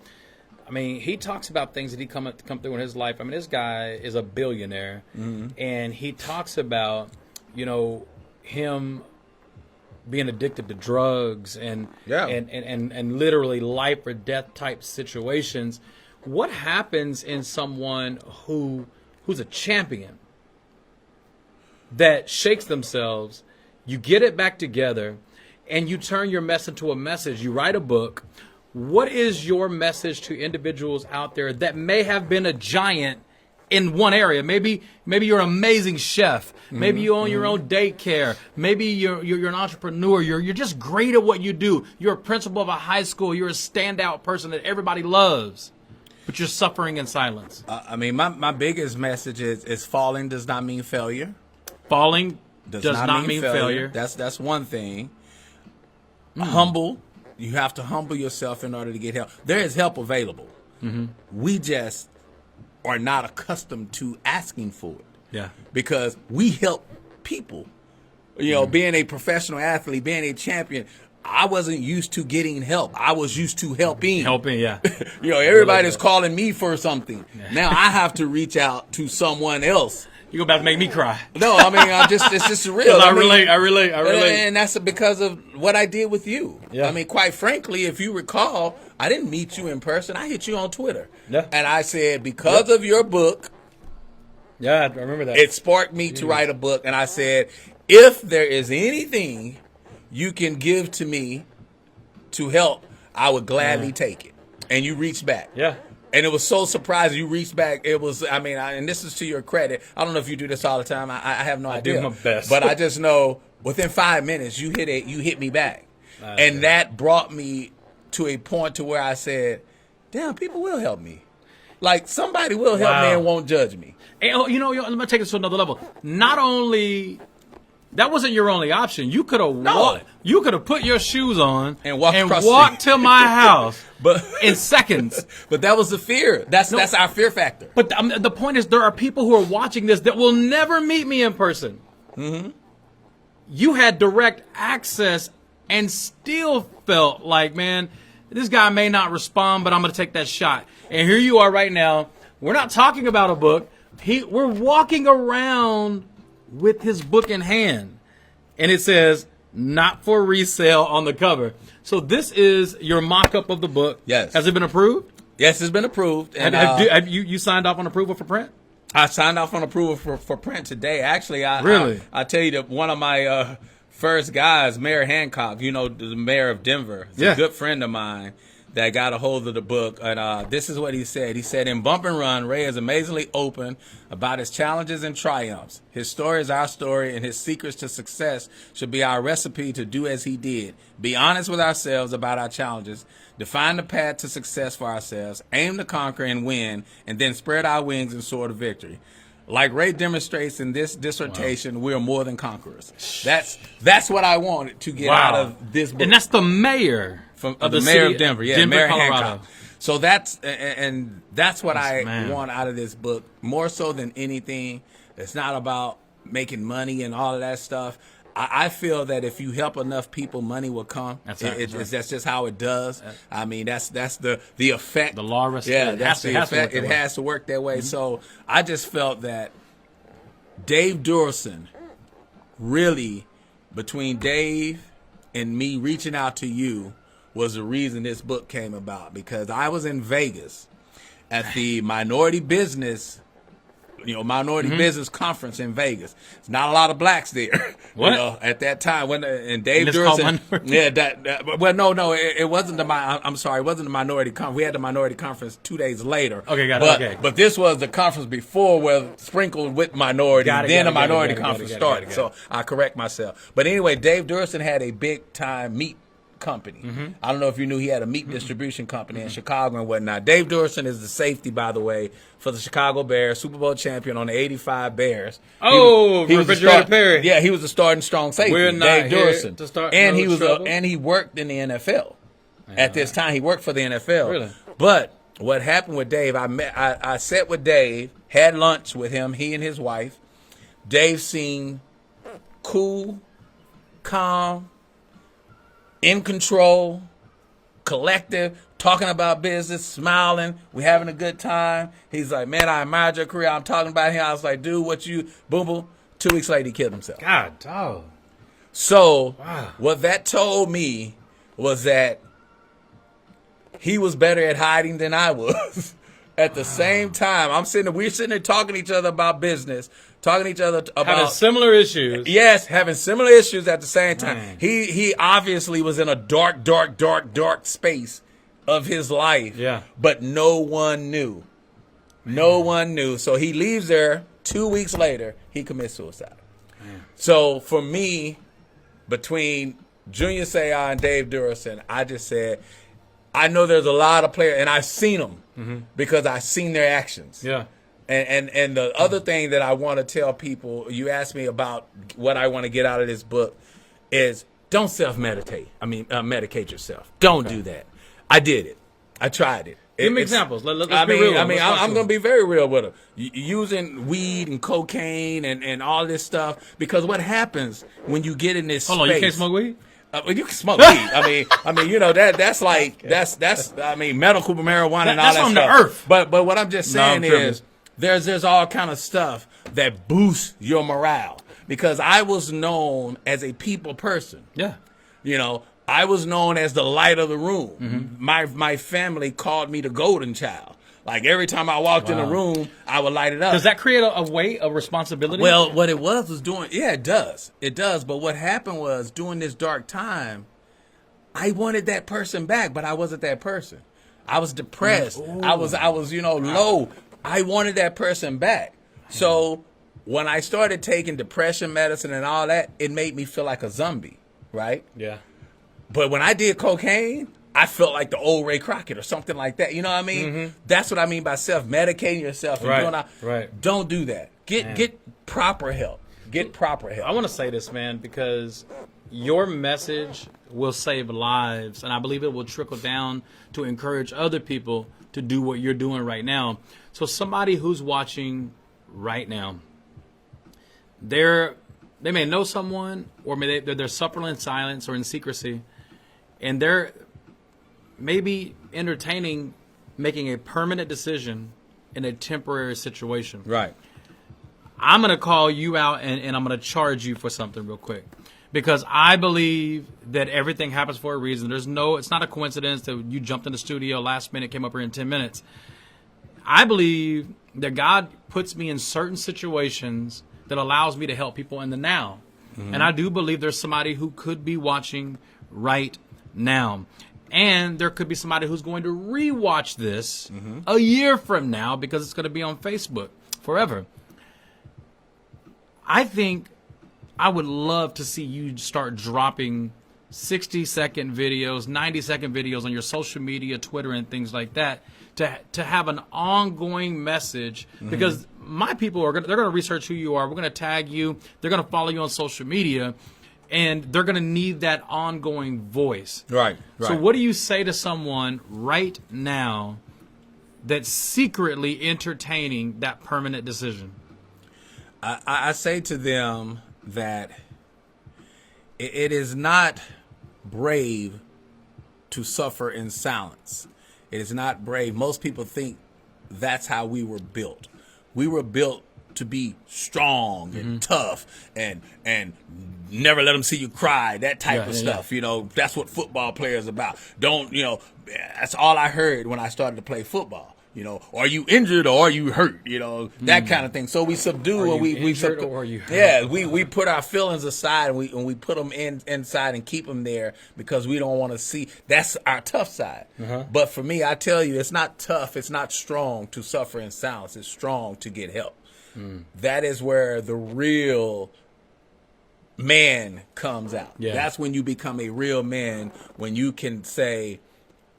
I mean, he talks about things that he come through in his life. I mean, this guy is a billionaire, and he talks about him being addicted to drugs and literally life or death type situations. What happens in someone who's a champion that shakes themselves, you get it back together, and you turn your mess into a message? You write a book. What is your message to individuals out there that may have been a giant in one area? Maybe you're an amazing chef. Maybe you own your own daycare. Maybe you're an entrepreneur. You're just great at what you do. You're a principal of a high school. You're a standout person that everybody loves, but you're suffering in silence. I mean, my biggest message is falling does not mean failure. Falling does not mean failure. That's one thing. Humble. You have to humble yourself in order to get help. There is help available. We just are not accustomed to asking for it. Yeah. Because we help people. Being a professional athlete, being a champion, I wasn't used to getting help. I was used to helping. Helping, yeah. Everybody's calling me for something. Yeah. Now I have to reach out to someone else. You're about to make me cry. No, I mean, it's just real. I relate. And that's because of what I did with you. Yeah. I mean, quite frankly, if you recall, I didn't meet you in person. I hit you on Twitter. Yeah. And I said, because of your book. Yeah, I remember that. It sparked me to write a book. And I said, if there is anything you can give to me to help, I would gladly take it. And you reached back. Yeah. And it was so surprising. You reached back. It was, and this is to your credit. I don't know if you do this all the time. I have no idea. I do my best. But I just know within 5 minutes, you hit me back. And that brought me to a point to where I said, damn, people will help me. Like, somebody will help me and won't judge me. And, let me take this to another level. Not only... That wasn't your only option. You could have walked. You could have put your shoes on and walked to my house, in seconds. But that was the fear. That's our fear factor. But the point is, there are people who are watching this that will never meet me in person. You had direct access and still felt like, man, this guy may not respond, but I'm going to take that shot. And here you are right now. We're not talking about a book. We're walking around with his book in hand, and it says "not for resale" on the cover. So this is your mock-up of the book. Yes. Has it been approved? Yes, it's been approved. And have you signed off on approval for print? I signed off on approval for print today. Actually, I tell you that one of my first guys, Mayor Hancock, the mayor of Denver, is a good friend of mine that got a hold of the book. And this is what he said. He said, in Bump and Run, Ray is amazingly open about his challenges and triumphs. His story is our story, and his secrets to success should be our recipe to do as he did. Be honest with ourselves about our challenges, define the path to success for ourselves, aim to conquer and win, and then spread our wings and soar to victory. Like Ray demonstrates in this dissertation, we are more than conquerors. That's what I wanted to get out of this book. And that's the mayor. Of the mayor of Denver, Mayor Colorado. Hancock. So that's what I want out of this book. More so than anything, it's not about making money and all of that stuff. I feel that if you help enough people, money will come. That's just how it does. I mean, that's the effect. The law of that's the effect. It has to work that way. So I just felt that Dave Durson really, between Dave and me reaching out to you, was the reason this book came about, because I was in Vegas at the Minority Business minority business conference in Vegas. It's not a lot of blacks there. What? At that time and Dave And it's Durson. called Yeah, it wasn't I'm sorry, it wasn't the minority conference. We had the minority conference 2 days later. Okay, got it. Okay. But this was the conference before where sprinkled with minorities. Then the minority conference started. So I correct myself. But anyway, Dave Durson had a big time meat company. I don't know if you knew he had a meat distribution company in Chicago and whatnot. Dave Durson is the safety, by the way, for the Chicago Bears, Super Bowl champion on the '85 Bears. He was Refrigerator Perry. Yeah, he was the starting strong safety. We're not Dave here Durson. to start And no he was trouble. and he worked in the NFL. At this time, he worked for the NFL. Really? But what happened with Dave? I sat with Dave, had lunch with him, he and his wife. Dave seemed cool, calm, in control, collective, talking about business, smiling. We having a good time. He's like, man, I admired your career. I'm talking about him. I was like, dude, boom, boom. 2 weeks later, he killed himself. God, dog. So Wow. what that told me was that he was better at hiding than I was. At the same time, we're sitting there talking to each other about business, talking to each other about Having similar issues. Yes, having similar issues at the same time. Man. He obviously was in a dark space of his life. Yeah. But no one knew. No one knew. So he leaves there. 2 weeks later, he commits suicide. So for me, between Junior Seau and Dave Durson, I just said, I know there's a lot of players, and I've seen them because I've seen their actions. Yeah. And the other thing that I want to tell people, you asked me about what I want to get out of this book, is don't medicate yourself. Don't do that. I did it. I tried it. Give me examples. Let's be real. I'm going to be very real with them. Using weed and cocaine and all this stuff, because what happens when you get in this space. Hold on, you can't smoke weed? Well, you can smoke weed. That's medical marijuana and all that's that on stuff. the earth. But what I'm just saying I'm tripping. is there's all kind of stuff that boosts your morale, because I was known as a people person. Yeah. I was known as the light of the room. My family called me the golden child. Like every time I walked in the room, I would light it up. Does that create a weight of responsibility? Well, what it was doing, it does. It does. But what happened was, during this dark time, I wanted that person back, but I wasn't that person. I was depressed. I was low. I wanted that person back. So when I started taking depression medicine and all that, it made me feel like a zombie, right? Yeah. But when I did cocaine, I felt like the old Ray Crockett or something like that. You know what I mean? That's what I mean by self-medicating yourself. And Right. Don't do that. Get proper help. Get proper help. I want to say this, man, because your message will save lives, and I believe it will trickle down to encourage other people to do what you're doing right now. So somebody who's watching right now, they may know someone, or they're suffering in silence or in secrecy, and they're maybe entertaining making a permanent decision in a temporary situation. Right. I'm going to call you out and I'm going to charge you for something real quick, because I believe that everything happens for a reason. It's not a coincidence that you jumped in the studio last minute, came up here in 10 minutes. I believe that God puts me in certain situations that allows me to help people in the now. And I do believe there's somebody who could be watching right now. And there could be somebody who's going to rewatch this a year from now, because it's going to be on Facebook forever. I think I would love to see you start dropping 60-second videos, 90-second videos on your social media, Twitter, and things like that, to have an ongoing message, because my people they're going to research who you are. We're going to tag you. They're going to follow you on social media, and they're going to need that ongoing voice. Right. So what do you say to someone right now that's secretly entertaining that permanent decision? I say to them that it is not brave to suffer in silence. It is not brave. Most people think that's how we were built. We were built to be strong and tough and never let them see you cry, that type of stuff. That's what football players about. That's all I heard when I started to play football. are you injured or are you hurt? That kind of thing. So we subdue and we or are you hurt? Yeah, we put our feelings aside and we put them inside and keep them there because we don't want to see. That's our tough side. But for me, I tell you, it's not tough. It's not strong to suffer in silence. It's strong to get help. That is where the real man comes out. Yeah. That's when you become a real man, when you can say,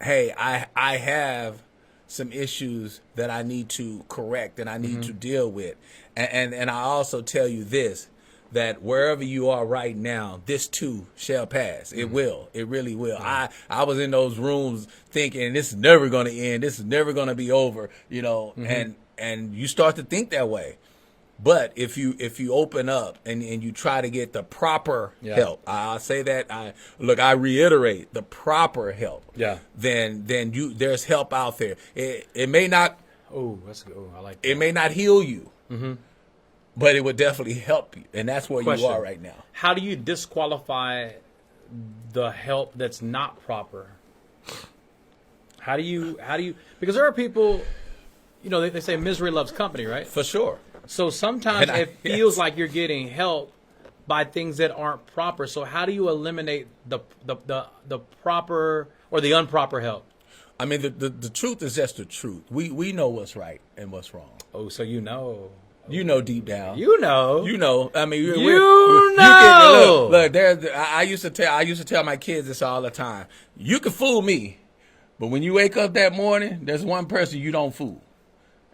hey, I have some issues that I need to correct and I need to deal with. And I also tell you this, that wherever you are right now, this too shall pass. It will. It really will. I was in those rooms thinking this is never going to end. This is never going to be over, and you start to think that way. But if you open up and you try to get the proper help, I say that I reiterate the proper help. Yeah. Then there's help out there. It may not. Oh, that's good. I like that. It may not heal you, but it would definitely help you, and that's where you are right now. How do you disqualify the help that's not proper? How do you? Because there are people, they say misery loves company, right? For sure. So sometimes it feels like you're getting help by things that aren't proper. So how do you eliminate the proper or the improper help? I mean, the truth is just the truth. We know what's right and what's wrong. Oh, so you know. You know deep down. You know. I mean, look. I used to tell my kids this all the time. You can fool me, but when you wake up that morning, there's one person you don't fool.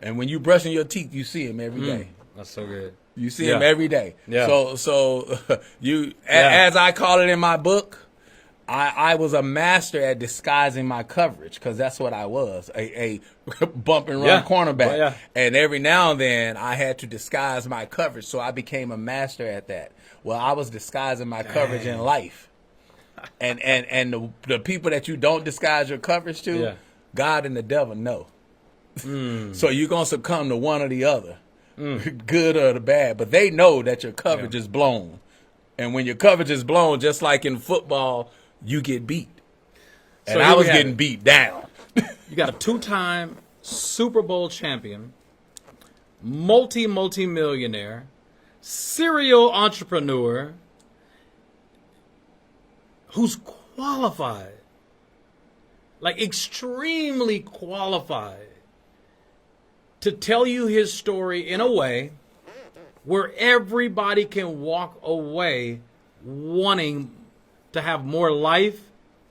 And when you brushing your teeth, you see him every day. That's so good. You see him every day. Yeah. So as I call it in my book, I was a master at disguising my coverage because that's what I was, a bump and run cornerback. Yeah. And every now and then I had to disguise my coverage, so I became a master at that. Well, I was disguising my coverage in life. And the people that you don't disguise your coverage to, God and the devil know. So you're going to succumb to one or the other, good or the bad. But they know that your coverage is blown. And when your coverage is blown, just like in football, you get beat. And so I was getting beat down. You got a 2-time Super Bowl champion, multi-millionaire, serial entrepreneur who's qualified, like extremely qualified, to tell you his story in a way where everybody can walk away wanting to have more life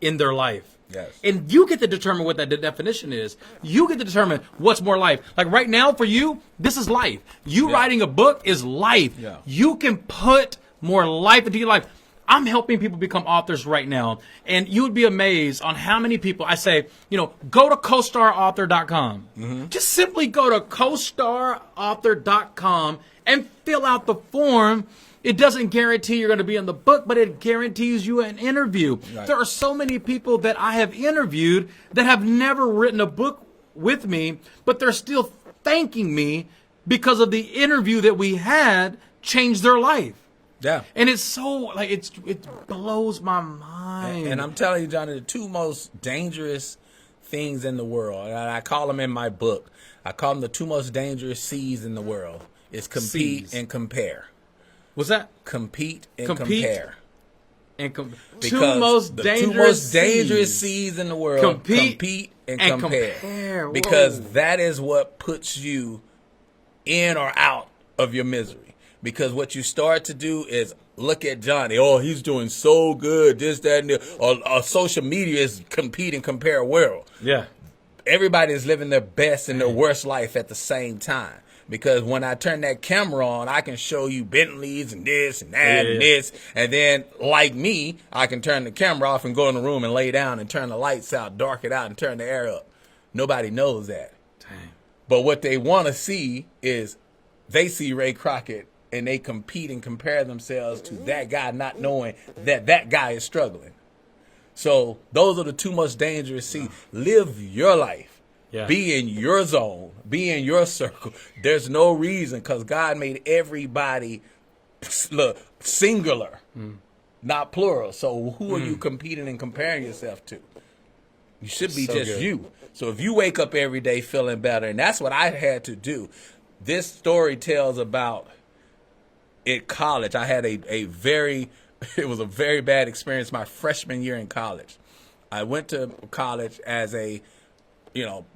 in their life. Yes. And you get to determine what that definition is. You get to determine what's more life. Like right now for you, this is life. You writing a book is life. Yeah. You can put more life into your life. I'm helping people become authors right now. And you would be amazed on how many people I say, go to CoStarAuthor.com. Just simply go to CoStarAuthor.com and fill out the form. It doesn't guarantee you're going to be in the book, but it guarantees you an interview. Right. There are so many people that I have interviewed that have never written a book with me, but they're still thanking me because of the interview that we had changed their life. Yeah. And it's so, it blows my mind. And I'm telling you, Johnny, the two most dangerous things in the world, and I call them in my book, I call them the two most dangerous C's in the world, is compete and compare. What's that? Compete and compare. Two most dangerous C's in the world. Compete and compare. Because that is what puts you in or out of your misery. Because what you start to do is look at Johnny. Oh, he's doing so good. This, that, and the. Or social media is compete and compare world. Yeah. Everybody is living their best and their worst life at the same time. Because when I turn that camera on, I can show you Bentleys and this and that and this. And then, like me, I can turn the camera off and go in the room and lay down and turn the lights out, dark it out, and turn the air up. Nobody knows that. Dang. But what they want to see is they see Ray Crockett and they compete and compare themselves to that guy, not knowing that that guy is struggling. So those are the two most dangerous C's. Live your life. Yeah. Be in your zone. Be in your circle. There's no reason, because God made everybody singular, not plural. So who are you competing and comparing yourself to? You should be So just good. you. So if you wake up every day feeling better, and that's what I had to do. This story tells about at college. I had it was a very bad experience my freshman year in college. I went to college as a,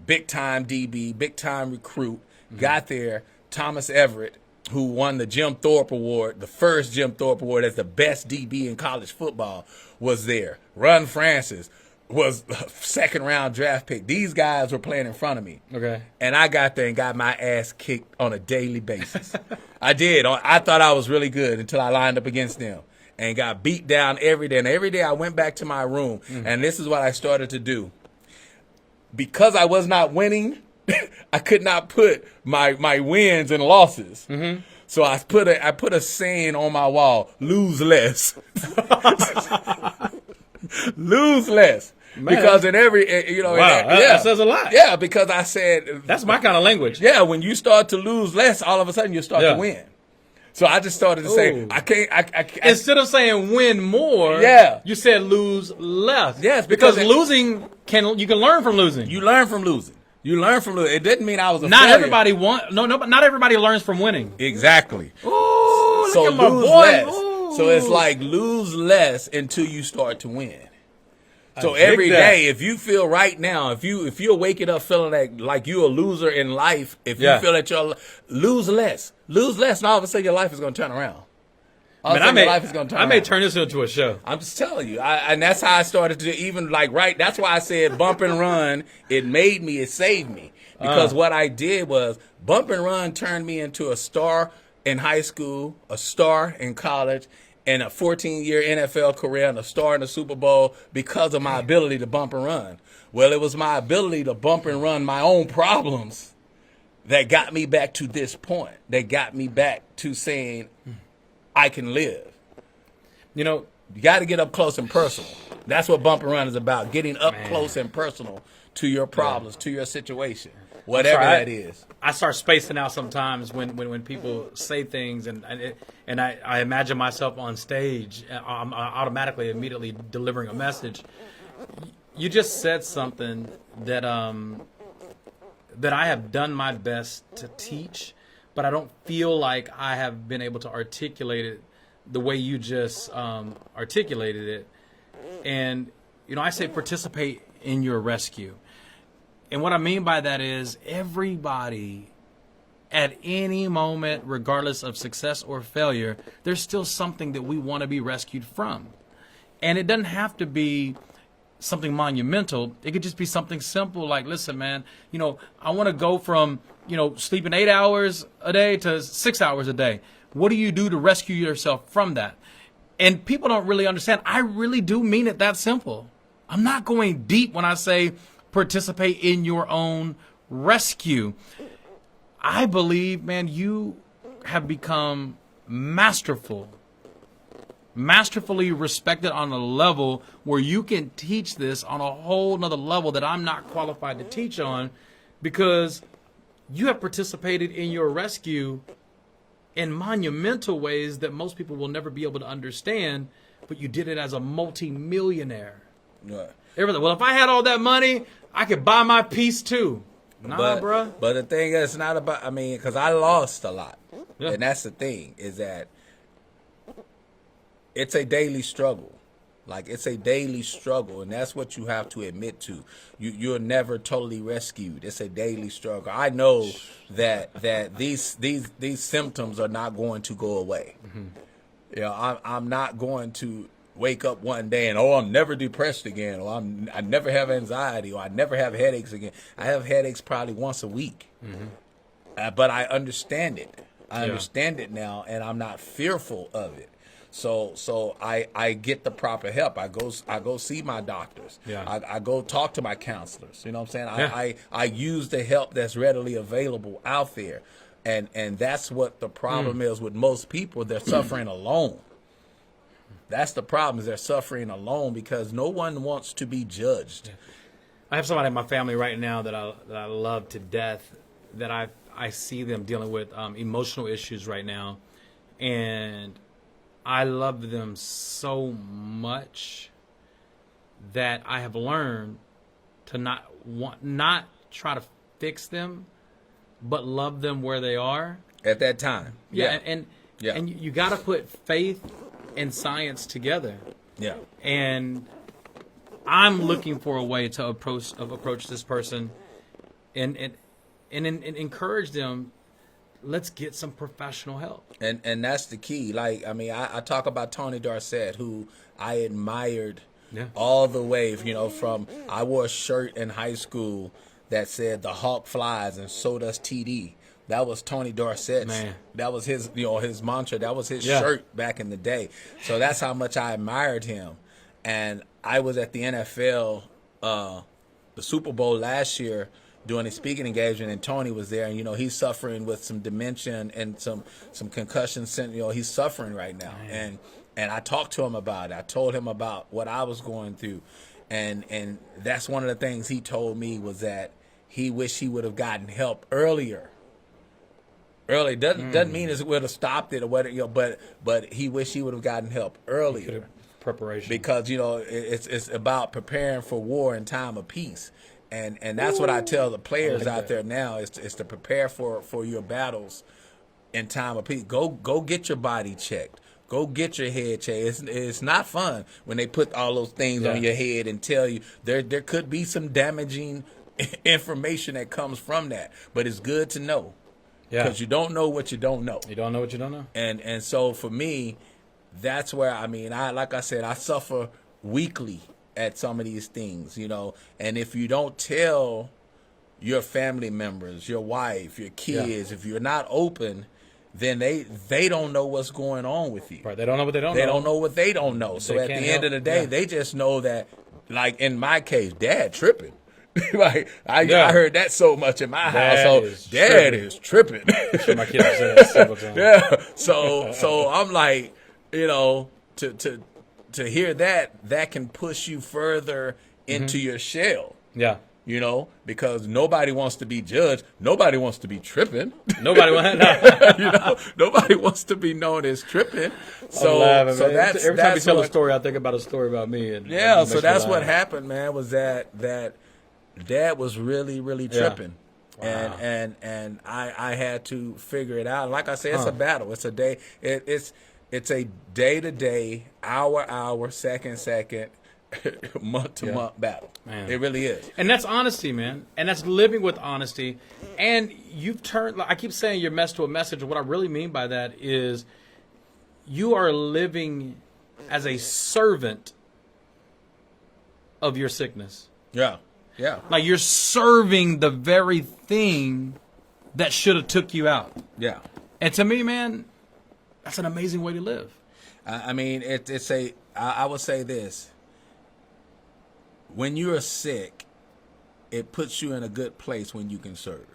big time DB, big time recruit. Got there, Thomas Everett, who won the Jim Thorpe Award, the first Jim Thorpe Award as the best DB in college football, was there. Ron Francis was a second-round draft pick. These guys were playing in front of me. Okay. And I got there and got my ass kicked on a daily basis. I did. I thought I was really good until I lined up against them and got beat down every day. And every day I went back to my room, and this is what I started to do. Because I was not winning, I could not put my wins and losses. Mm-hmm. So I put a saying on my wall: lose less. Lose less. Man. Because in every, that says a lot. Yeah, because I said that's my kind of language. Yeah, when you start to lose less, all of a sudden you start to win. So I just started to say, I can't. Instead of saying win more, you said lose less. Yes, because losing you can learn from losing. You learn from losing. It didn't mean I was a not failure. everybody but not everybody learns from winning. Exactly. Ooh, so look at my lose boy. less. Ooh. So it's like lose less until you start to win. So every day, if you feel right now, if you're waking up feeling like you're a loser in life, if you feel that you're lose less, and all of a sudden your life is going to turn around. I may turn this into a show. I'm just telling you, and that's how I started to even that's why I said bump and run. It saved me because what I did was bump and run turned me into a star in high school, a star in college, and a 14-year NFL career and a star in the Super Bowl because of my ability to bump and run. Well, it was my ability to bump and run my own problems that got me back to this point. That got me back to saying I can live. You got to get up close and personal. That's what bump and run is about, getting up close and personal to your problems, to your situation, whatever that is. I start spacing out sometimes when people say things, and I imagine myself on stage. I'm automatically, immediately delivering a message. You just said something that I have done my best to teach, but I don't feel like I have been able to articulate it the way you just articulated it. And I say participate in your rescue. And what I mean by that is everybody at any moment, regardless of success or failure, there's still something that we want to be rescued from. And it doesn't have to be something monumental. It could just be something simple like, listen, man, I want to go from, sleeping 8 hours a day to 6 hours a day. What do you do to rescue yourself from that? And people don't really understand. I really do mean it that simple. I'm not going deep when I say participate in your own rescue. I believe, man, you have become masterfully respected on a level where you can teach this on a whole nother level that I'm not qualified to teach on, because you have participated in your rescue in monumental ways that most people will never be able to understand, but you did it as a multi-millionaire. Right. Well, if I had all that money, I could buy my piece too. Nah, bro. But the thing is, it's not about, because I lost a lot. Yeah. And that's the thing, is that it's a daily struggle. It's a daily struggle, and that's what you have to admit to. You're never totally rescued. It's a daily struggle. I know that these symptoms are not going to go away. Mm-hmm. I'm not going to wake up one day and I'm never depressed again, or I never have anxiety, or I never have headaches again. I have headaches probably once a week, but I understand it. I understand it now, and I'm not fearful of it. So I get the proper help. I go see my doctors. Yeah. I go talk to my counselors. You know what I'm saying? I use the help that's readily available out there, and that's what the problem is with most people. They're suffering alone. That's the problem, is they're suffering alone because no one wants to be judged. I have somebody in my family right now that I love to death, that I see them dealing with emotional issues right now, and I love them so much that I have learned to not try to fix them, but love them where they are at that time. Yeah, and you got to put faith and science together. Yeah, and I'm looking for a way to approach this person, and encourage them. Let's get some professional help. And that's the key. Like, I mean, I talk about Tony Dorsett, who I admired all the way, from I wore a shirt in high school that said "The Hawk flies and so does TD." That was Tony Dorsett's. Man. That was his, his mantra. That was his shirt back in the day. So that's how much I admired him. And I was at the NFL, the Super Bowl last year, doing a speaking engagement, and Tony was there, and he's suffering with some dementia and some concussion. He's suffering right now, and I talked to him about it. I told him about what I was going through, and that's one of the things he told me was that he wished he would have gotten help earlier. Early doesn't mean it would have stopped it or whatever, but he wished he would have gotten help earlier. Preparation, because it's about preparing for war in time of peace. And that's what I tell the players out there now is to prepare for your battles in time of peace. Go get your body checked. Go get your head checked. It's not fun when they put all those things on your head and tell you there could be some damaging information that comes from that. But it's good to know. Because you don't know what you don't know. You don't know what you don't know. And so for me, that's where, like I said, I suffer weekly at some of these things, and if you don't tell your family members, your wife, your kids, if you're not open, then they don't know what's going on with you. Right, they don't know what they don't know. They don't know what they don't know. So at the end of the day, they just know that, like in my case, Dad tripping. Like I heard that so much in my household. Dad is tripping. Sure, my kids said that several times. Yeah. So I'm like, to hear that can push you further into your shell. Yeah. Because nobody wants to be judged. Nobody wants to be tripping. Nobody wants. Nobody wants to be known as tripping. So that's every time you tell a story, I think about a story about me. And so that's what happened, man. Was that Dad was really, really tripping. Wow. And I had to figure it out. Like I said, it's a battle. It's a day. It's a day-to-day, hour, second, month-to-month battle. Man. It really is. And that's honesty, man. And that's living with honesty. And you've turned, I keep saying your mess to a message. What I really mean by that is you are living as a servant of your sickness. Yeah. Yeah. Like you're serving the very thing that should have took you out. Yeah. And to me, man, that's an amazing way to live. I would say this. When you're sick, it puts you in a good place when you can serve.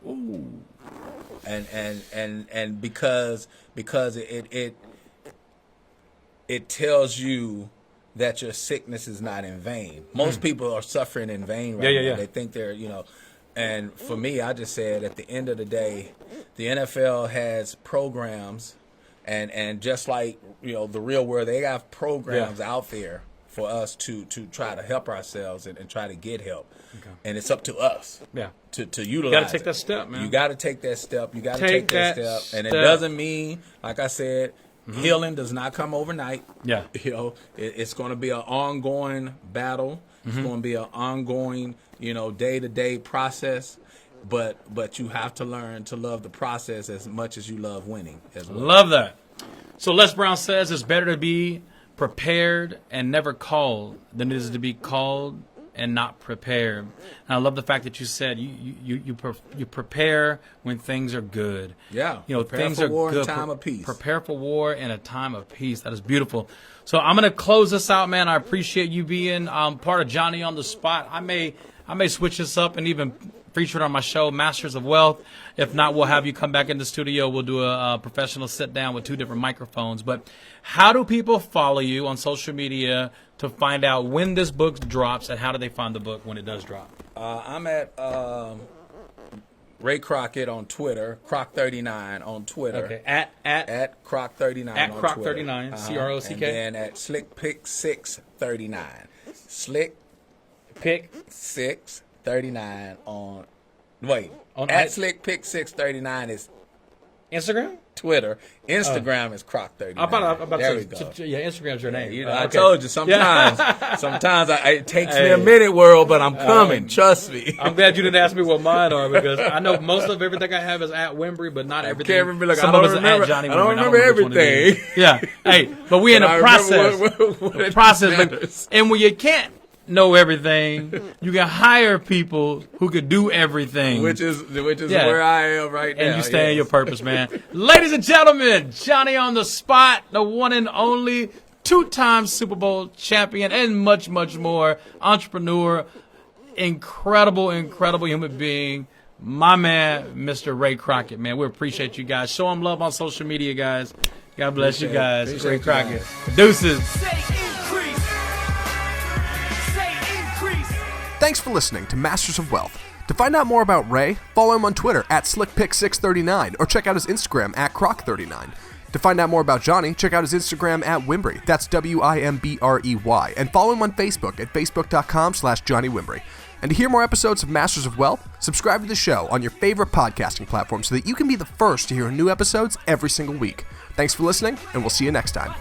Ooh. And because it tells you that your sickness is not in vain. Most people are suffering in vain right now. Yeah. They think they're, and for me, I just said at the end of the day, the NFL has programs and just like, the real world, they have programs out there for us to try to help ourselves and try to get help. Okay. And it's up to us to utilize You got to take that step, man. You got to take that step. You got to take that step. And it doesn't mean, like I said, healing does not come overnight. Yeah. It's going to be an ongoing battle. It's going to be an ongoing, day-to-day process. But you have to learn to love the process as much as you love winning as well. Love that. So Les Brown says it's better to be prepared and never called than it is to be called and not prepared. And I love the fact that you said you prepare when things are good. Yeah. Prepare things for are war good. In time of peace. Prepare for war in a time of peace. That is beautiful. So I'm going to close this out, man. I appreciate you being part of Johnny on the Spot. I may switch this up and even feature it on my show, Masters of Wealth. If not, we'll have you come back in the studio. We'll do a professional sit down with 2 different microphones. But how do people follow you on social media to find out when this book drops, and how do they find the book when it does drop? I'm at Ray Crockett on Twitter, Croc39 on Twitter. Okay, at Croc39 at on Croc39, Twitter. Crock, And then at SlickPick639. Slick Pick 639 on Slick Pick 639 is Instagram? Twitter. Instagram is Crock39. I'm about there to we go. Yeah, Instagram's your name. I told you, sometimes it takes me a minute, world, but I'm coming. Trust me. I'm glad you didn't ask me what mine are, because I know most of everything I have is at Wimbrey, but not everything. Can't remember, Some of us are at Johnny Wimbrey. I don't remember everything. Yeah. Hey, but we in the process. What Process. And when you can't know everything, you can hire people who could do everything, which is where I am right now. And you stay in your purpose, man. Ladies and gentlemen, Johnny on the spot, the one and only 2-time Super Bowl champion, and much, much more. Entrepreneur, incredible human being. My man, Mr. Ray Crockett, man. We appreciate you guys. Show him love on social media, guys. God bless you guys. Ray Crockett. Deuces. Thanks for listening to Masters of Wealth. To find out more about Ray, follow him on Twitter at SlickPick639 or check out his Instagram at Crock39. To find out more about Johnny, check out his Instagram at Wimbrey. That's Wimbrey. And follow him on Facebook at facebook.com/Johnny Wimbrey. And to hear more episodes of Masters of Wealth, subscribe to the show on your favorite podcasting platform so that you can be the first to hear new episodes every single week. Thanks for listening, and we'll see you next time.